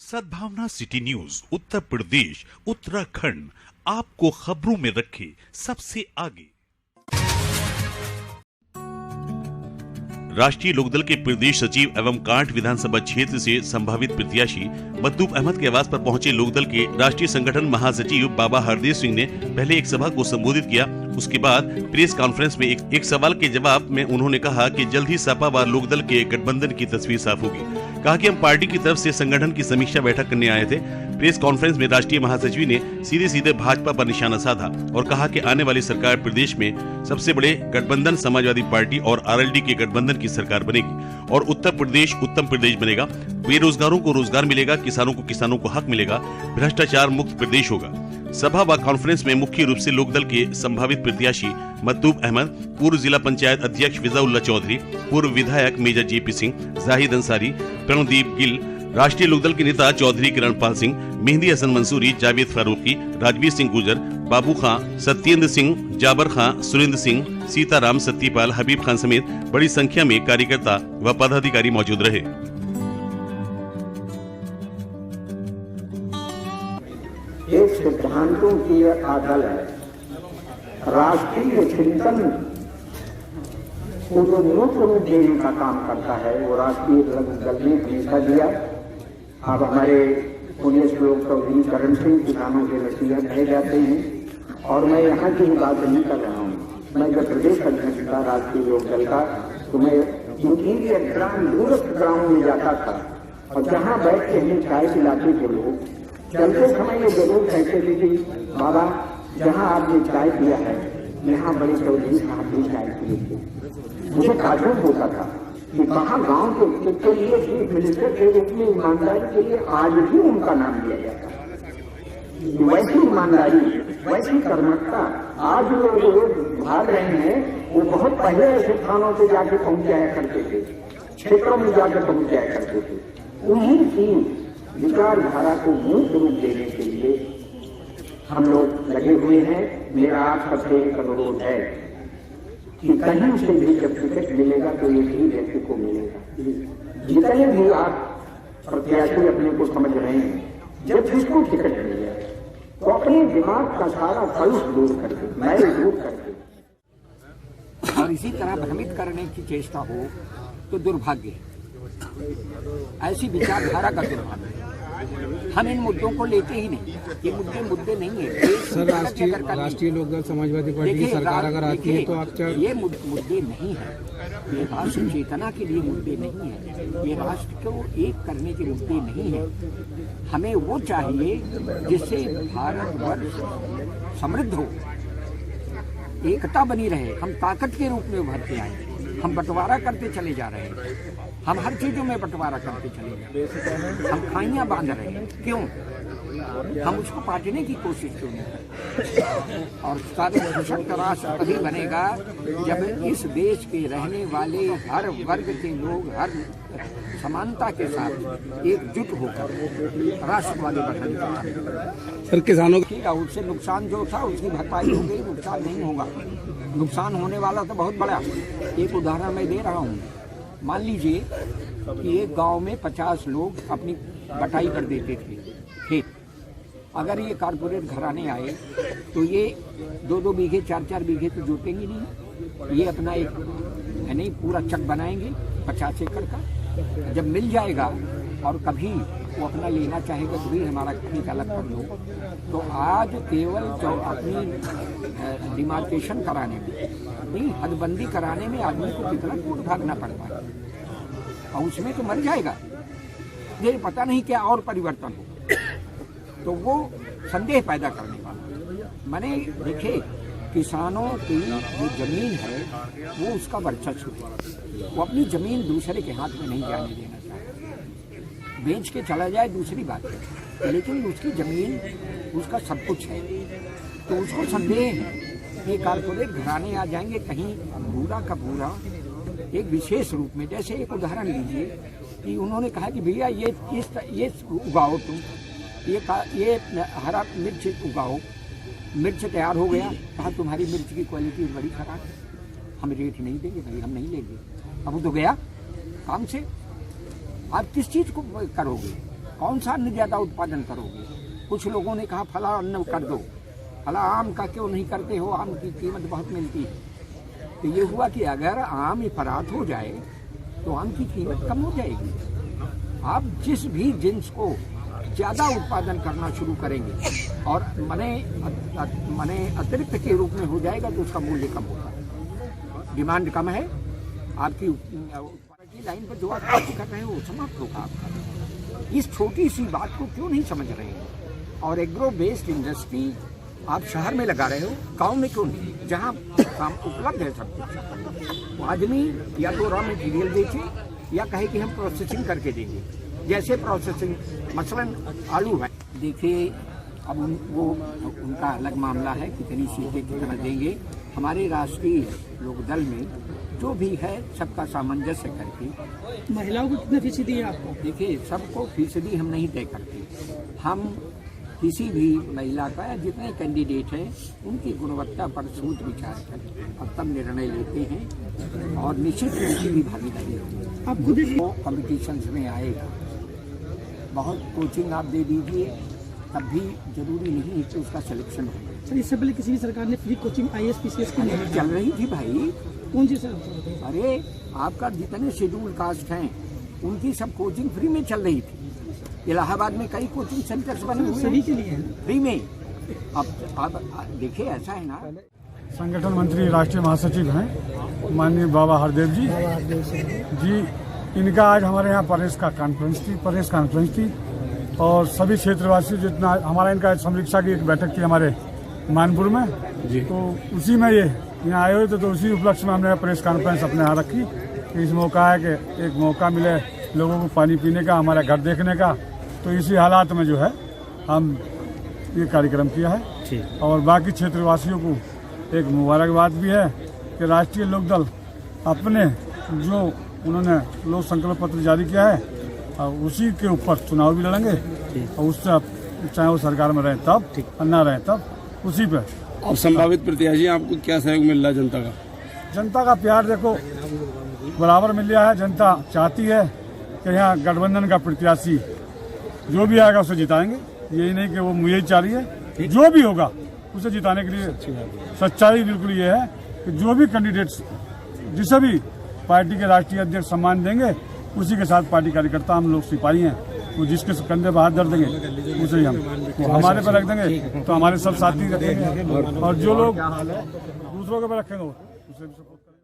सद्भावना city news Uttar Pradesh Uttarakhand आपको खबरों में रखे सबसे आगे। राष्ट्रीय लोकदल के प्रदेश सचिव एवं कांठ विधानसभा क्षेत्र से संभावित प्रत्याशी मकदूम अहमद के आवास पर पहुंचे लोकदल के राष्ट्रीय संगठन महासचिव बाबा हरदेव सिंह ने पहले एक सभा को संबोधित किया। उसके बाद प्रेस कॉन्फ्रेंस में एक सवाल के जवाब में उन्होंने कहा कि जल्द ही सपा व लोकदल के गठबंधन की तस्वीर साफ होगी। कहा कि हम पार्टी की तरफ से संगठन की समीक्षा बैठक करने आए थे। प्रेस कॉन्फ्रेंस में राष्ट्रीय महासचिव ने सीधे भाजपा पर निशाना साधा और कहा कि आने वाली सरकार प्रदेश में सबसे बड़े गठबंधन समाजवादी पार्टी और आरएलडी के गठबंधन की सरकार बनेगी और उत्तर प्रदेश उत्तम प्रदेश बनेगा। बेरोजगारों को रोजगार मिलेगा, किसानों को हक मिलेगा, भ्रष्टाचार मुक्त प्रदेश होगा। सभा व कॉन्फ्रेंस में मुख्य रूप से लोकदल के संभावित प्रत्याशी मकदूम अहमद, पूर्व जिला पंचायत अध्यक्ष फिजाउल्लाह चौधरी, पूर्व विधायक मेजर जेपी सिंह, जाहिद अंसारी, प्रणदीप गिल, राष्ट्रीय लोकदल के नेता चौधरी किरणपाल सिंह, मेहंदी हसन मंसूरी, जावेद फारूकी, राजवीर सिंह गुजर, बाबू खां, सत्येंद्र सिंह, जाबर खां, सुरेंद्र सिंह, सीताराम, सत्यपाल, हबीब खान समेत बड़ी संख्या में कार्यकर्ता व पदाधिकारी मौजूद रहे। एक सिद्धांतों की आदल है, राष्ट्रीय चिंतन को जो मूर्त रूप देने का काम करता है वो राष्ट्रीय दल ने हमेशा दिया। अब हमारे पुण्य श्लोक चौधरी करण सिंह किसानों के नसीहत रह जाते हैं और मैं यहाँ की बात नहीं कर रहा हूँ। मैं जब प्रदेश अध्यक्ष था राष्ट्रीय लोकदल का तो मैं इंटीरियर ग्राम दूरस्थ ग्रामों में जाता था और जहाँ बैठ के हमें चाय पिलाते थे लोग, चलते समय ये जरूर कहते थे कि बाबा जहाँ आपने चाय पिया है यहाँ बड़े चौधरी साहब भी चाय पिए थे। मुझे ताज्जुब होता था कि कहाँ गांव के लिए चीफ मिनिस्टर के रूप में ईमानदारी के लिए आज भी उनका नाम लिया जाता है। वैसी ईमानदारी, वैसी कर्मठता आज लोग भाग रहे हैं, वो बहुत पहले ऐसे स्थानों पे जाके पहुंच जाया करते थे, क्षेत्रों में जाकर पहुंच जाया करते थे। उन्हीं की विचारधारा को मूर्त रूप देने के लिए हम लोग लगे हुए हैं। मेरा आप सबसे एक अनुरोध है कि कहीं से भी जब टिकट मिलेगा तो एक ही व्यक्ति को मिलेगा। जितने भी आप प्रत्याशी अपने को समझ रहे हैं, जब जिसको टिकट मिल जाए तो अपने दिमाग का सारा कलुष दूर करके, मैल दूर करके और इसी तरह भ्रमित करने की चेष्टा हो तो दुर्भाग्य है। ऐसी विचारधारा का दुर्भाग्य है। हम इन मुद्दों को लेते ही नहीं। ये मुद्दे नहीं है सर। राष्ट्रीय लोकदल समाजवादी पार्टी की सरकार अगर आती है तो आप ये मुद्दे नहीं है। ये राष्ट्र चेतना के लिए मुद्दे नहीं है। ये राष्ट्र को एक करने के मुद्दे नहीं है। हमें वो चाहिए जिससे भारतवर्ष समृद्ध हो, एकता बनी रहे, हम ताकत के रूप में उभर के आए। हम बंटवारा करते चले जा रहे हैं, हम हर चीजों में बंटवारा करते चले जा रहे हैं, हम खाइयां बांध रहे हैं। क्यों? हम उसको बांटने की कोशिश क्यों नहीं करते? और सशक्त राष्ट्र तभी बनेगा जब इस देश के रहने वाले हर वर्ग के लोग हर समानता के साथ एकजुट होकर राष्ट्रवादी गठन करेंगे। सर किसानों की उससे नुकसान जो था उसकी भरपाई हो गई, नुकसान नहीं होगा। नुकसान होने वाला तो बहुत बड़ा। एक उदाहरण मैं दे रहा हूँ। मान लीजिए कि एक गांव में 50 लोग अपनी बटाई कर देते थे खेत। अगर ये कारपोरेट घराने आए तो ये 2-2 बीघे 4-4 बीघे तो जोतेंगे नहीं। ये अपना एक है नहीं पूरा चक बनाएंगे 50 एकड़ का। जब मिल जाएगा और कभी वो अपना लेना चाहेगा तो भी हमारा खेत अलग कर लो। तो आज केवल अपनी डिमार्केशन कराने में नहीं, हदबंदी कराने में आदमी को कितना दूर भागना पड़ता है और उसमें तो मर जाएगा। ये पता नहीं क्या और परिवर्तन हो, तो वो संदेह पैदा करने वाला। मैंने देखे किसानों की जो जमीन है वो उसका वर्चस्व है। वो अपनी जमीन दूसरे के हाथ में नहीं जाने देना चाहता। बेच के चला जाए दूसरी बात है, लेकिन उसकी जमीन उसका सब कुछ है। तो उसको संदेह है कि कारपोरेट घराने आ जाएंगे कहीं भूरा का भूरा एक विशेष रूप में। जैसे एक उदाहरण लीजिए कि उन्होंने कहा कि भैया ये उगाओ तुम, ये हरा मिर्च उगाओ। मिर्च तैयार हो गया, कहा तुम्हारी मिर्च की क्वालिटी बड़ी खराब है, हम रेट नहीं देंगे भाई, हम नहीं लेंगे। अब वो तो गया काम से। आप किस चीज़ को करोगे? कौन सा अन्न ज्यादा उत्पादन करोगे? कुछ लोगों ने कहा फला अन्न कर दो, फला आम का क्यों नहीं करते हो, आम की कीमत बहुत मिलती है। तो ये हुआ कि अगर आम इफरात हो जाए तो आम की कीमत कम हो जाएगी। आप जिस भी जिन्स को ज़्यादा उत्पादन करना शुरू करेंगे और मने अतिरिक्त के रूप में हो जाएगा तो उसका मूल्य कम होगा। डिमांड कम है, आपकी लाइन पर जो आप खर्च कर रहे हो वो समाप्त होगा आपका। इस छोटी सी बात को क्यों नहीं समझ रहे हैं? और एग्रो बेस्ड इंडस्ट्री आप शहर में लगा रहे हो, गांव में क्यों नहीं, जहां काम उपलब्ध है सब कुछ। वो आदमी या तो रॉ मटेरियल बेचे या कहे कि हम प्रोसेसिंग करके देंगे। जैसे प्रोसेसिंग मसलन आलू है, देखिए अब वो उनका अलग मामला है, कितनी सीटें कितना देंगे। हमारे राष्ट्रीय लोकदल में जो भी है सबका सामंजस्य करके। महिलाओं को कितने फीसदी है आपको? देखिए सबको फीसदी हम नहीं तय करते, हम किसी भी महिला का या जितने कैंडिडेट हैं उनकी गुणवत्ता पर सोच विचार कर और तब निर्णय लेते हैं और निश्चित रूप से भी भागीदारी होगी। आप खुद वो कॉम्पिटिशन्स में आएगा, बहुत कोचिंग आप दे दीजिए तब भी जरूरी नहीं है कि उसका सिलेक्शन हो। सर इससे पहले किसी भी सरकार ने फ्री कोचिंग IAS PCS की नहीं चल रही थी भाई। कौन सी सर? अरे आपका जितने शेड्यूल कास्ट हैं उनकी सब कोचिंग फ्री में चल रही थी। इलाहाबाद में कई कोचिंग सेंटर्स बने हुए सभी के लिए फ्री में। अब देखिए ऐसा है ना, संगठन मंत्री राष्ट्रीय महासचिव हैं माननीय बाबा हरदेव जी, इनका आज हमारे यहाँ प्रेस कॉन्फ्रेंस थी और सभी क्षेत्रवासी जितना हमारा इनका समीक्षा की एक बैठक थी हमारे मानपुर में जी, तो उसी में ये यहाँ आए हुए थे, तो उसी उपलक्ष्य में हमने प्रेस कॉन्फ्रेंस अपने यहाँ रखी कि इस मौका है कि एक मौका मिले लोगों को पानी पीने का, हमारा घर देखने का। तो इसी हालात में जो है हम ये कार्यक्रम किया है और बाकी क्षेत्रवासियों को एक मुबारकबाद भी है कि राष्ट्रीय लोकदल अपने जो उन्होंने लोक संकल्प पत्र जारी किया है और उसी के ऊपर चुनाव भी लड़ेंगे और उससे चाहे वो सरकार में रहे तब और ना रहे तब उसी पे। और संभावित प्रत्याशी आपको क्या सहयोग मिल रहा है जनता का? जनता का प्यार देखो बराबर मिल रहा है। जनता चाहती है कि यहाँ गठबंधन का प्रत्याशी जो भी आएगा उसे जिताएंगे। यही नहीं कि वो मुझे चाह रही है, जो भी होगा उसे जिताने के लिए सच्चाई बिल्कुल ये है कि जो भी कैंडिडेट जिसे भी पार्टी के राष्ट्रीय अध्यक्ष सम्मान देंगे उसी के साथ पार्टी कार्यकर्ता हम लोग सिपाही हैं, वो जिसके कंधे पर हाथ धर देंगे उसे ही हम वो हमारे पर रख देंगे तो हमारे सब साथी रखेंगे और जो लोग दूसरों के पर रखेंगे उसे भी सपोर्ट करेंगे।